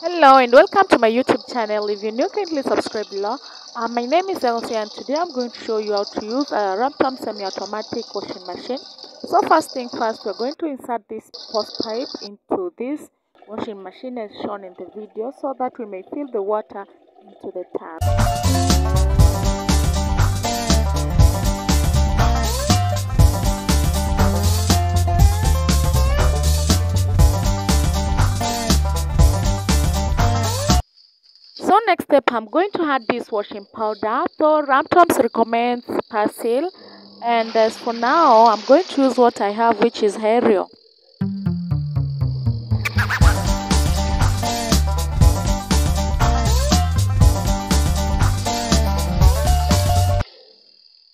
Hello and welcome to my YouTube channel. If you're new, kindly subscribe below. My name is Elsie and today I'm going to show you how to use a Ramtoms semi-automatic washing machine. So first thing first, we're going to insert this hose pipe into this washing machine as shown in the video so that we may fill the water into the tap. So next step, I'm going to add this washing powder. So Ramtoms recommends Persil, and as for now, I'm going to use what I have, which is Ariel.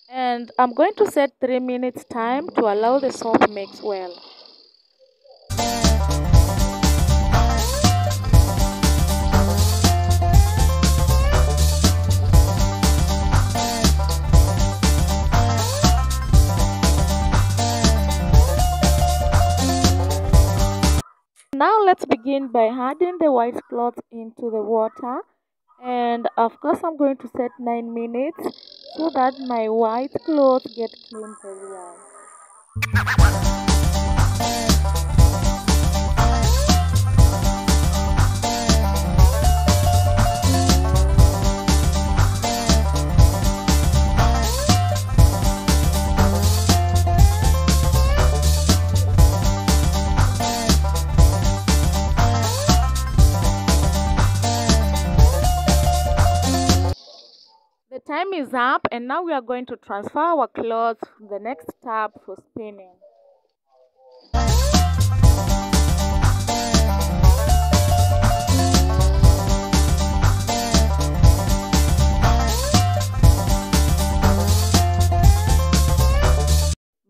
And I'm going to set 3 minutes time to allow the soap mix well. Now let's begin by adding the white cloth into the water, and of course I'm going to set 9 minutes so that my white cloth get clean very well. The time is up and now we are going to transfer our clothes from the next tab for spinning.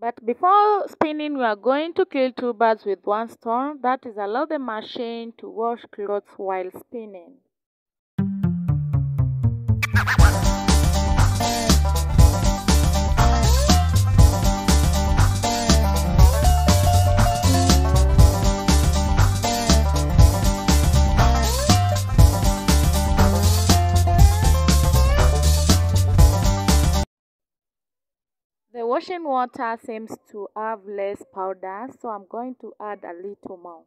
But before spinning, we are going to kill two birds with one stone. That is, allow the machine to wash clothes while spinning. The washing water seems to have less powder, so I'm going to add a little more.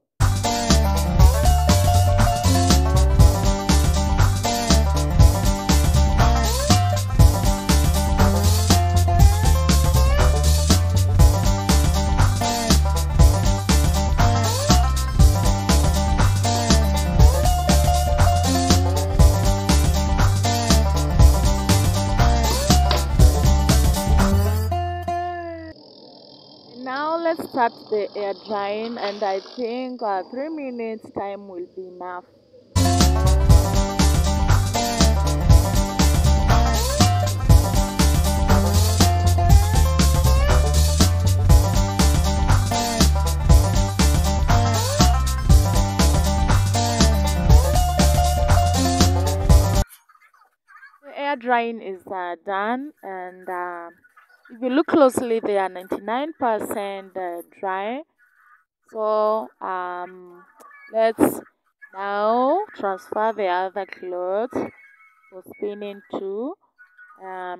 Now let's start the air drying, and I think 3 minutes time will be enough. The air drying is done, and if you look closely, they are 99% dry. So let's now transfer the other clothes for spinning too. Yeah.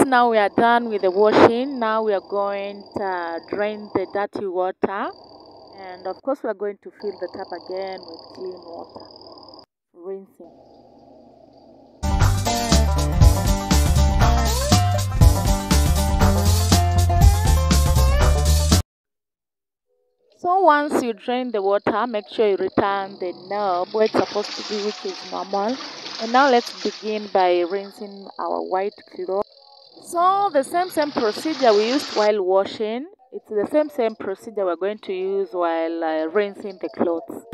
now we are done with the washing. Now we are going to drain the dirty water, and of course we are going to fill the tap again with clean water, rinsing. So once you drain the water, make sure you return the knob where it's supposed to be, which is normal. And now let's begin by rinsing our white cloth. So the same procedure we used while washing, it's the same procedure we're going to use while rinsing the clothes.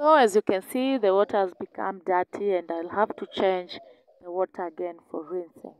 So as you can see, the water has become dirty and I'll have to change the water again for rinsing.